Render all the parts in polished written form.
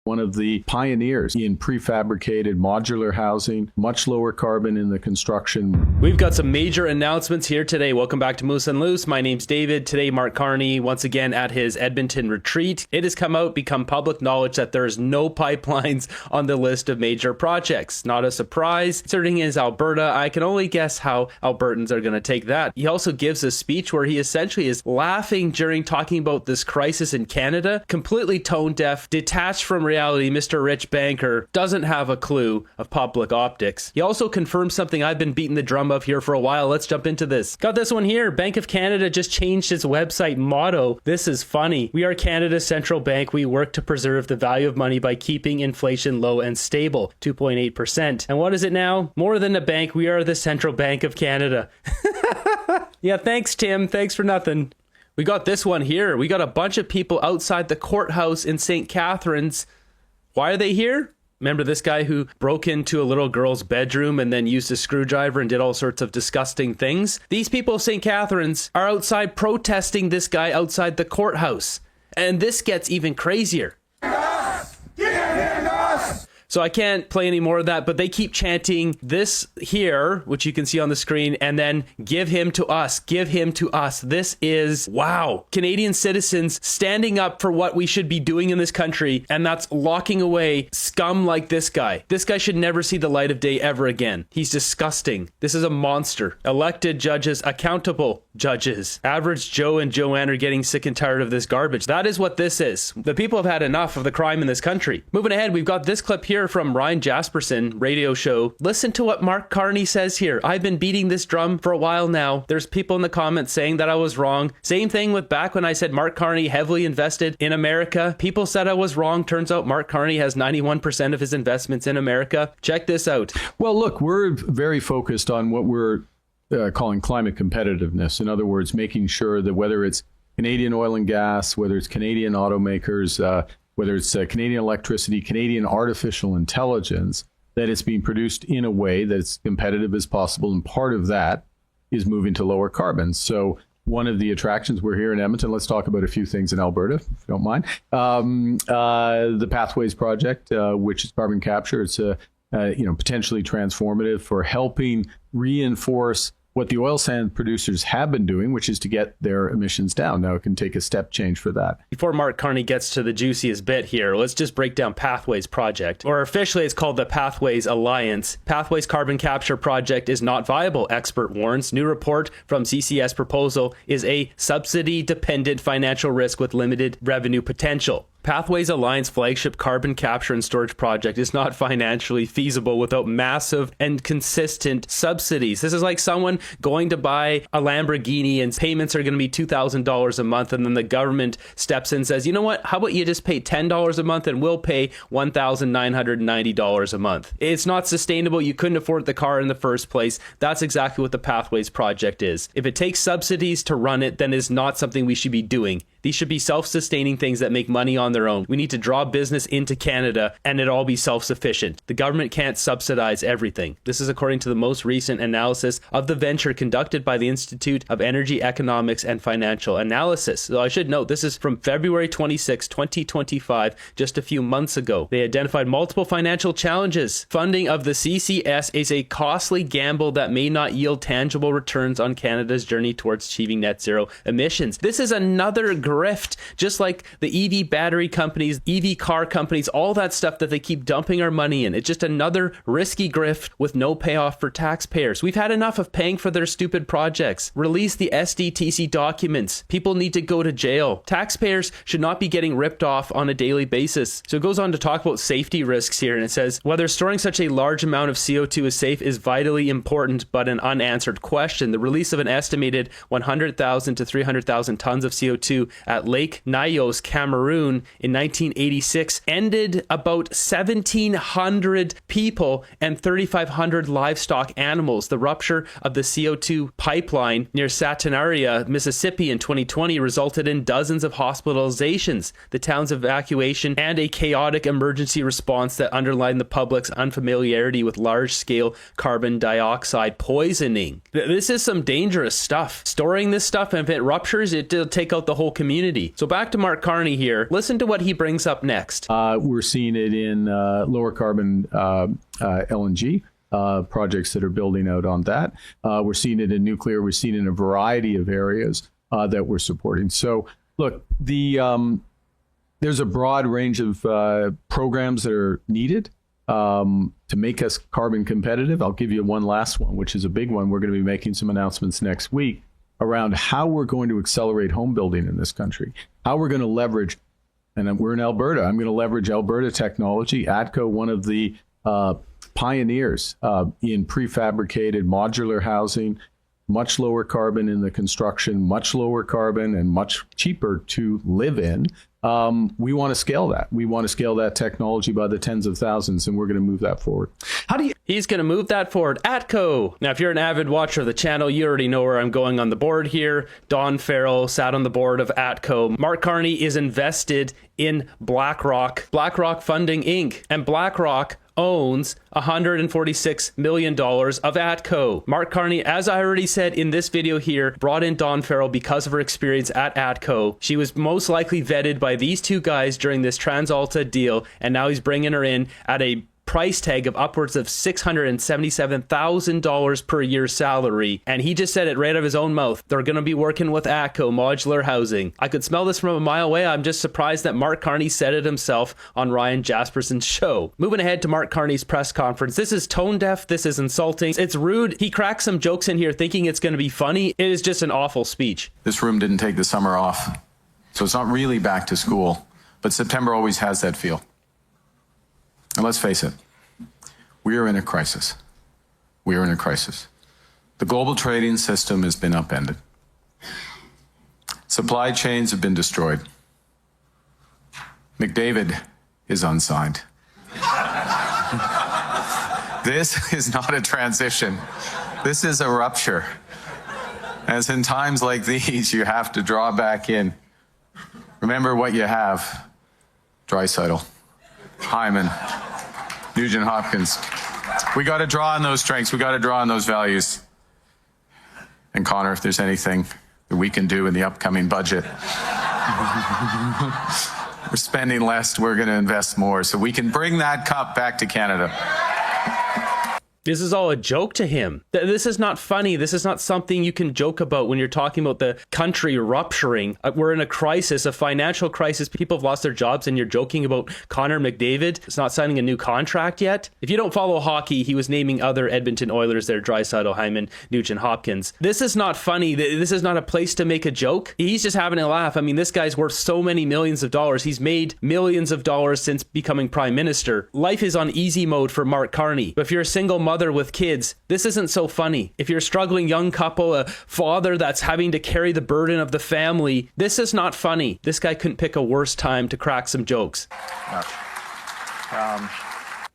one of the pioneers in prefabricated modular housing, much lower carbon in the construction. We've got some major announcements here today. Welcome back to Moose and Loose. My name's David. Today, Mark Carney, once again at his Edmonton retreat. It has become public knowledge that there is no pipelines on the list of major projects. Not a surprise. Considering is Alberta, I can only guess how Albertans are going to take that. He also gives a speech where he essentially is laughing during talking about this crisis in Canada, completely tone deaf, detached from reality. Mr. Rich Banker doesn't have a clue of public optics. He also confirms something I've been beating the drum of here for a while. Let's jump into this. Got this one here. Bank of Canada just changed its website motto. This is funny. We are Canada's central bank. We work to preserve the value of money by keeping inflation low and stable, 2.8%. And what is it now? More than a bank, we are the Central Bank of Canada. Yeah, thanks, Tim. Thanks for nothing. We got this one here. We got a bunch of people outside the courthouse in St. Catharines. Why are they here? Remember this guy who broke into a little girl's bedroom and then used a screwdriver and did all sorts of disgusting things? These people of St. Catharines are outside protesting this guy outside the courthouse. And this gets even crazier. So I can't play any more of that, but they keep chanting this here, which you can see on the screen, and then give him to us, give him to us. This is, wow, Canadian citizens standing up for what we should be doing in this country, and that's locking away scum like this guy. This guy should never see the light of day ever again. He's disgusting. This is a monster. Elected judges, accountable judges. Average Joe and Joanne are getting sick and tired of this garbage. That is what this is. The people have had enough of the crime in this country. Moving ahead, we've got this clip here from Ryan Jasperson radio show. Listen to what Mark Carney says here. I've been beating this drum for a while now. There's people in the comments saying that I was wrong. Same thing with back when I said Mark Carney heavily invested in America. People said I was wrong. Turns out Mark Carney has 91% of his investments in America. Check this out. Well, look, we're very focused on what we're calling climate competitiveness. In other words, making sure that whether it's Canadian oil and gas, whether it's Canadian automakers, whether it's Canadian electricity, Canadian artificial intelligence, that it's being produced in a way that's competitive as possible. And part of that is moving to lower carbon. So one of the attractions, we're here in Edmonton. Let's talk about a few things in Alberta, if you don't mind. The Pathways Project, which is carbon capture. It's potentially transformative for helping reinforce what the oil sand producers have been doing, which is to get their emissions down. Now it can take a step change for that. Before Mark Carney gets to the juiciest bit here, let's just break down Pathways Project, or officially it's called the Pathways Alliance. Pathways Carbon Capture Project is not viable, expert warns. New report from CCS proposal is a subsidy-dependent financial risk with limited revenue potential. Pathways Alliance flagship carbon capture and storage project is not financially feasible without massive and consistent subsidies. This is like someone going to buy a Lamborghini and payments are going to be $2,000 a month, and then the government steps in and says, you know what, how about you just pay $10 a month and we'll pay $1,990 a month. It's not sustainable. You couldn't afford the car in the first place. That's exactly what the Pathways Project is. If it takes subsidies to run it, then it's not something we should be doing. These should be self-sustaining things that make money on their own. We need to draw business into Canada and it all be self-sufficient. The government can't subsidize everything. This is according to the most recent analysis of the venture conducted by the Institute of Energy Economics and Financial Analysis. So I should note, this is from February 26, 2025, just a few months ago. They identified multiple financial challenges. Funding of the CCS is a costly gamble that may not yield tangible returns on Canada's journey towards achieving net zero emissions. This is another grift, just like the EV battery companies, EV car companies, all that stuff that they keep dumping our money in. It's just another risky grift with no payoff for taxpayers. We've had enough of paying for their stupid projects. Release the SDTC documents. People need to go to jail. Taxpayers should not be getting ripped off on a daily basis. So it goes on to talk about safety risks here, and it says, whether storing such a large amount of CO2 is safe is vitally important, but an unanswered question. The release of an estimated 100,000 to 300,000 tons of CO2 at Lake Nyos, Cameroon in 1986 ended about 1,700 people and 3,500 livestock animals. The rupture of the CO2 pipeline near Satanaria, Mississippi in 2020 resulted in dozens of hospitalizations, the town's evacuation, and a chaotic emergency response that underlined the public's unfamiliarity with large-scale carbon dioxide poisoning. This is some dangerous stuff. Storing this stuff, and if it ruptures, it'll take out the whole community. community. So back to Mark Carney here. Listen to what he brings up next. We're seeing it in lower carbon LNG. Projects that are building out on that. We're seeing it in nuclear. We're seeing it in a variety of areas that we're supporting. So, look, there's a broad range of programs that are needed to make us carbon competitive. I'll give you one last one, which is a big one. We're going to be making some announcements next week around how we're going to accelerate home building in this country, how we're going to leverage, and we're in Alberta. I'm going to leverage Alberta technology. ATCO, one of the pioneers in prefabricated modular housing, much lower carbon in the construction, much lower carbon and much cheaper to live in. We want to scale that. We want to scale that technology by the tens of thousands, and we're going to move that forward. He's going to move that forward. ATCO. Now, if you're an avid watcher of the channel, you already know where I'm going on the board here. Don Farrell sat on the board of ATCO. Mark Carney is invested in BlackRock Funding Inc. And BlackRock owns $146 million of ATCO. Mark Carney, as I already said in this video here, brought in Dawn Farrell because of her experience at ATCO. She was most likely vetted by these two guys during this TransAlta deal, and now he's bringing her in at a price tag of upwards of $677,000 per year salary. And he just said it right out of his own mouth. They're going to be working with ATCO modular housing. I could smell this from a mile away. I'm just surprised that Mark Carney said it himself on Ryan Jasperson's show. Moving ahead to Mark Carney's press conference. This is tone deaf. This is insulting. It's rude. He cracks some jokes in here thinking it's going to be funny. It is just an awful speech. This room didn't take the summer off, so it's not really back to school, but September always has that feel. And let's face it, we are in a crisis. We are in a crisis. The global trading system has been upended. Supply chains have been destroyed. McDavid is unsigned. This is not a transition. This is a rupture. As in times like these, you have to draw back in. Remember what you have. Draisaitl, Hyman, Nugent Hopkins. We got to draw on those strengths. We got to draw on those values. And Connor, if there's anything that we can do in the upcoming budget, we're spending less, we're going to invest more so we can bring that cup back to Canada. This is all a joke to him. This is not funny. This is not something you can joke about when you're talking about the country rupturing. We're in a crisis, a financial crisis. People have lost their jobs and you're joking about Connor McDavid. It's not signing a new contract yet. If you don't follow hockey, he was naming other Edmonton Oilers there, Draisaitl, Hyman, Nugent Hopkins. This is not funny. This is not a place to make a joke. He's just having a laugh. I mean, this guy's worth so many millions of dollars. He's made millions of dollars since becoming prime minister. Life is on easy mode for Mark Carney. But if you're a single mother with kids, this isn't so funny. If you're a struggling young couple, a father that's having to carry the burden of the family, this is not funny. This guy couldn't pick a worse time to crack some jokes.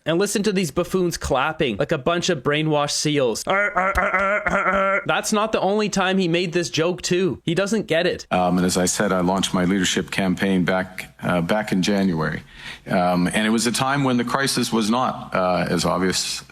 And listen to these buffoons clapping like a bunch of brainwashed seals. That's not the only time he made this joke too. He doesn't get it. And as I said, I launched my leadership campaign back in January. And it was a time when the crisis was not as obvious.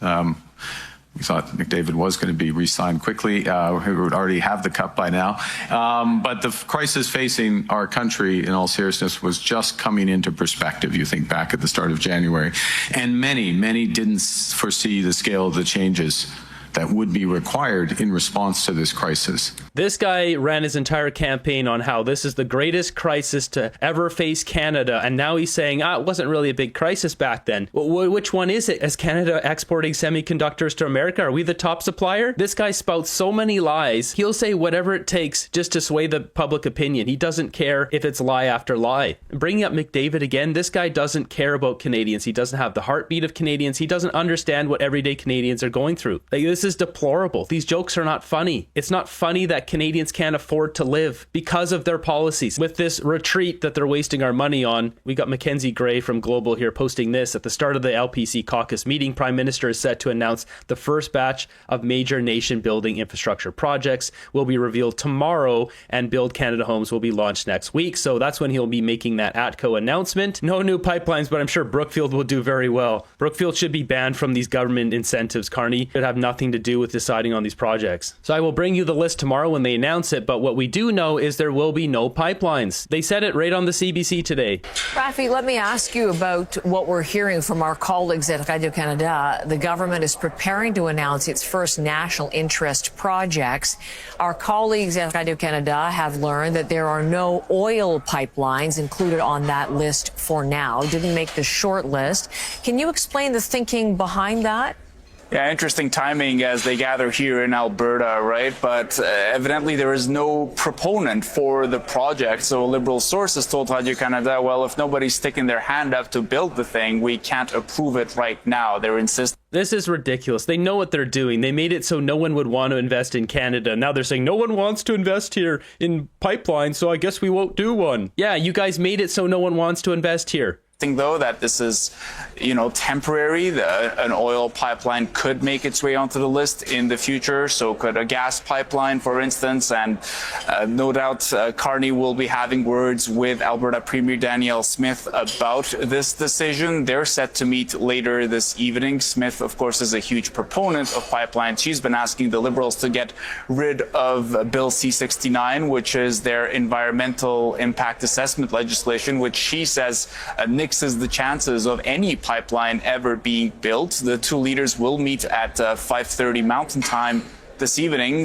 We thought McDavid was going to be re-signed quickly. We would already have the cup by now. But the crisis facing our country, in all seriousness, was just coming into perspective, you think back at the start of January. And many didn't foresee the scale of the changes that would be required in response to this crisis. This guy ran his entire campaign on how this is the greatest crisis to ever face Canada, and now he's saying, it wasn't really a big crisis back then. Which one is it? Is Canada exporting semiconductors to America? Are we the top supplier? This guy spouts so many lies. He'll say whatever it takes just to sway the public opinion. He doesn't care if it's lie after lie. Bringing up McDavid again, this guy doesn't care about Canadians. He doesn't have the heartbeat of Canadians. He doesn't understand what everyday Canadians are going through. This is deplorable. These jokes are not funny. It's not funny that Canadians can't afford to live because of their policies. With this retreat that they're wasting our money on, we got Mackenzie Gray from Global here posting this. At the start of the LPC caucus meeting, Prime Minister is set to announce the first batch of major nation-building infrastructure projects will be revealed tomorrow, and Build Canada Homes will be launched next week. So that's when he'll be making that ATCO announcement. No new pipelines, but I'm sure Brookfield will do very well. Brookfield should be banned from these government incentives, Carney. Should have nothing nothing to do with deciding on these projects. So I will bring you the list tomorrow when they announce it, but what we do know is there will be no pipelines. They said it right on the CBC today. Rafi, let me ask you about what we're hearing from our colleagues at Radio-Canada. The government is preparing to announce its first national interest projects. Our colleagues at Radio-Canada have learned that there are no oil pipelines included on that list for now. Didn't make the short list. Can you explain the thinking behind that? Yeah, interesting timing as they gather here in Alberta, right? But evidently there is no proponent for the project. So Liberal sources told Radio-Canada, well, if nobody's sticking their hand up to build the thing, we can't approve it right now. They're insisting. This is ridiculous. They know what they're doing. They made it so no one would want to invest in Canada. Now they're saying no one wants to invest here in pipelines, so I guess we won't do one. Yeah, you guys made it so no one wants to invest here. Though that this is, temporary. An oil pipeline could make its way onto the list in the future. So could a gas pipeline, for instance. And no doubt Carney will be having words with Alberta Premier Danielle Smith about this decision. They're set to meet later this evening. Smith, of course, is a huge proponent of pipelines. She's been asking the Liberals to get rid of Bill C-69, which is their environmental impact assessment legislation, which she says nixes the chances of any pipeline ever being built. The two leaders will meet at 5:30 Mountain Time this evening.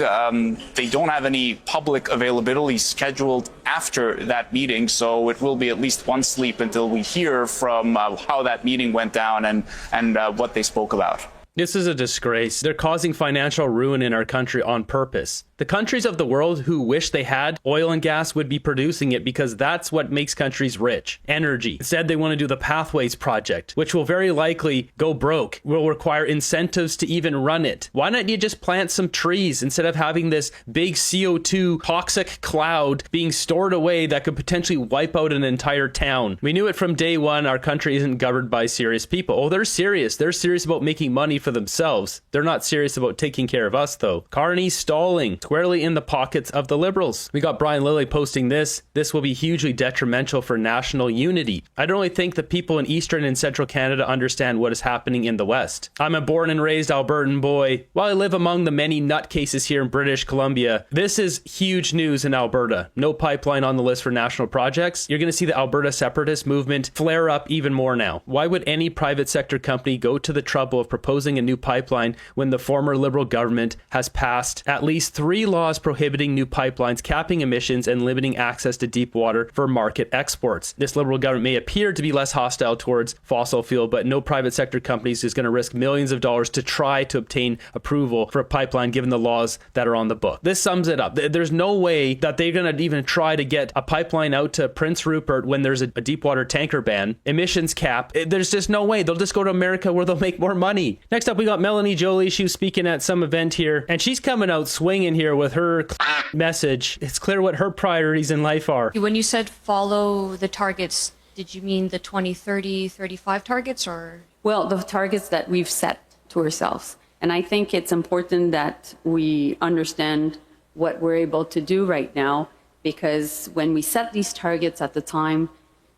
They don't have any public availability scheduled after that meeting, so it will be at least one sleep until we hear from how that meeting went down and what they spoke about. This is a disgrace. They're causing financial ruin in our country on purpose. The countries of the world who wish they had oil and gas would be producing it because that's what makes countries rich. Energy. Instead, they want to do the Pathways Project, which will very likely go broke, will require incentives to even run it. Why not you just plant some trees instead of having this big CO2 toxic cloud being stored away that could potentially wipe out an entire town? We knew it from day one. Our country isn't governed by serious people. Oh, they're serious. They're serious about making money for themselves. They're not serious about taking care of us, though. Carney stalling squarely in the pockets of the Liberals. We got Brian Lilly posting this. This will be hugely detrimental for national unity. I don't really think the people in Eastern and Central Canada understand what is happening in the West. I'm a born and raised Albertan boy. While I live among the many nutcases here in British Columbia, this is huge news in Alberta. No pipeline on the list for national projects. You're going to see the Alberta separatist movement flare up even more now. Why would any private sector company go to the trouble of proposing a new pipeline when the former Liberal government has passed at least 3 laws prohibiting new pipelines, capping emissions, and limiting access to deep water for market exports? This Liberal government may appear to be less hostile towards fossil fuel, but no private sector companies is going to risk millions of dollars to try to obtain approval for a pipeline given the laws that are on the book. This sums it up. There's no way that they're going to even try to get a pipeline out to Prince Rupert when there's a deep water tanker ban, emissions cap. There's just no way. They'll just go to America where they'll make more money. Next up, we got Melanie Joly. She was speaking at some event here, and she's coming out swinging here with her message. It's clear what her priorities in life are. When you said follow the targets, did you mean the 2030, 35 targets or? Well, the targets that we've set to ourselves. And I think it's important that we understand what we're able to do right now, because when we set these targets at the time,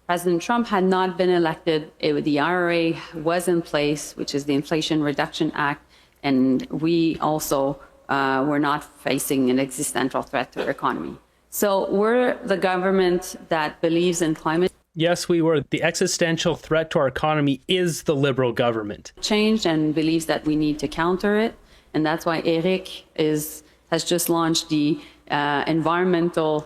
President Trump had not been elected. The IRA was in place, which is the Inflation Reduction Act, and we also were not facing an existential threat to our economy. So we're the government that believes in climate Yes, we were. The existential threat to our economy is the Liberal government. change and believes that we need to counter it. And that's why Eric has just launched the environmental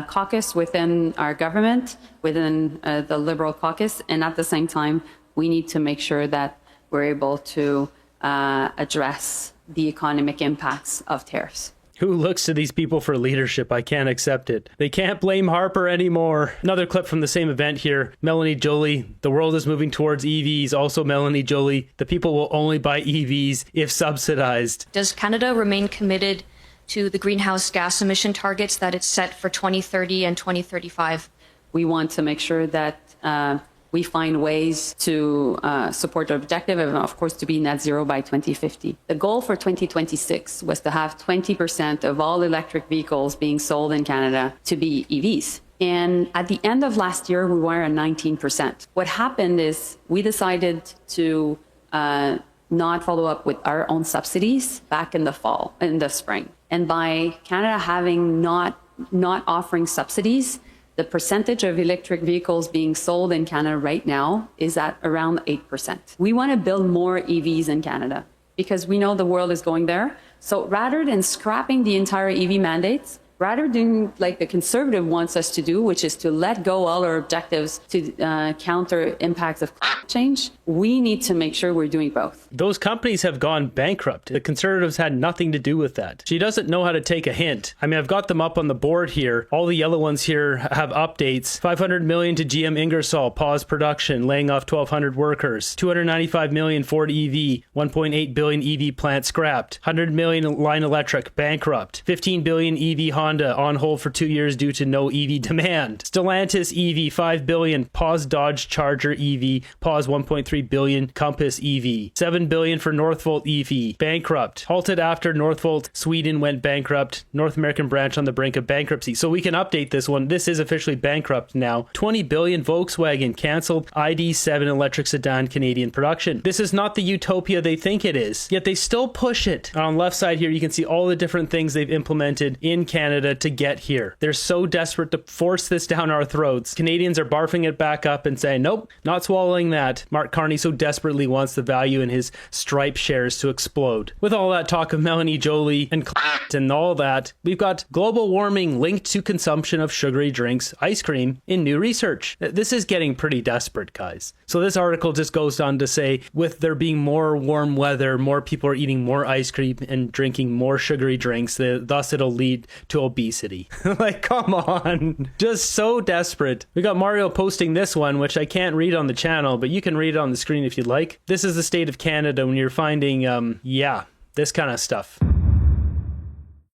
caucus within our government, within the Liberal caucus. And at the same time, we need to make sure that we're able to address the economic impacts of tariffs. Who looks to these people for leadership? I can't accept it. They can't blame Harper anymore. Another clip from the same event here. Melanie Joly, the world is moving towards EVs. Also Melanie Joly, the people will only buy EVs if subsidized. Does Canada remain committed to the greenhouse gas emission targets that it's set for 2030 and 2035? We want to make sure that we find ways to support the objective and, of course, to be net zero by 2050. The goal for 2026 was to have 20% of all electric vehicles being sold in Canada to be EVs. And at the end of last year, we were at 19%. What happened is we decided to not follow up with our own subsidies back in the spring. And by Canada having not offering subsidies, the percentage of electric vehicles being sold in Canada right now is at around 8%. We want to build more EVs in Canada because we know the world is going there. So rather than scrapping the entire EV mandates, rather than like the Conservative wants us to do, which is to let go all our objectives to counter impacts of climate change, we need to make sure we're doing both. Those companies have gone bankrupt. The Conservatives had nothing to do with that. She doesn't know how to take a hint. I mean, I've got them up on the board here. All the yellow ones here have updates. $500 million to GM Ingersoll, pause production, laying off 1,200 workers. $295 million Ford EV, $1.8 billion EV plant scrapped. $100 million Line Electric, bankrupt. $15 billion EV Honda, on hold for 2 years due to no EV demand. Stellantis EV, $5 billion, pause Dodge Charger EV, pause $1.3 billion Compass EV. $7 billion for Northvolt EV, bankrupt. Halted after Northvolt Sweden went bankrupt. North American branch on the brink of bankruptcy. So we can update this one. This is officially bankrupt now. $20 billion Volkswagen canceled ID7 electric sedan Canadian production. This is not the utopia they think it is, yet they still push it. And on the left side here, you can see all the different things they've implemented in Canada to get here. They're so desperate to force this down our throats. Canadians are barfing it back up and saying, nope, not swallowing that. Mark Carney so desperately wants the value in his Stripe shares to explode. With all that talk of Melanie Jolie and all that, we've got global warming linked to consumption of sugary drinks, ice cream, in new research. This is getting pretty desperate, guys. So this article just goes on to say, with there being more warm weather, more people are eating more ice cream and drinking more sugary drinks, thus it'll lead to obesity. Like, come on. Just so desperate. We got Mario posting this one, which I can't read on the channel, but you can read it on the screen if you'd like. This is the state of Canada when you're finding, this kind of stuff.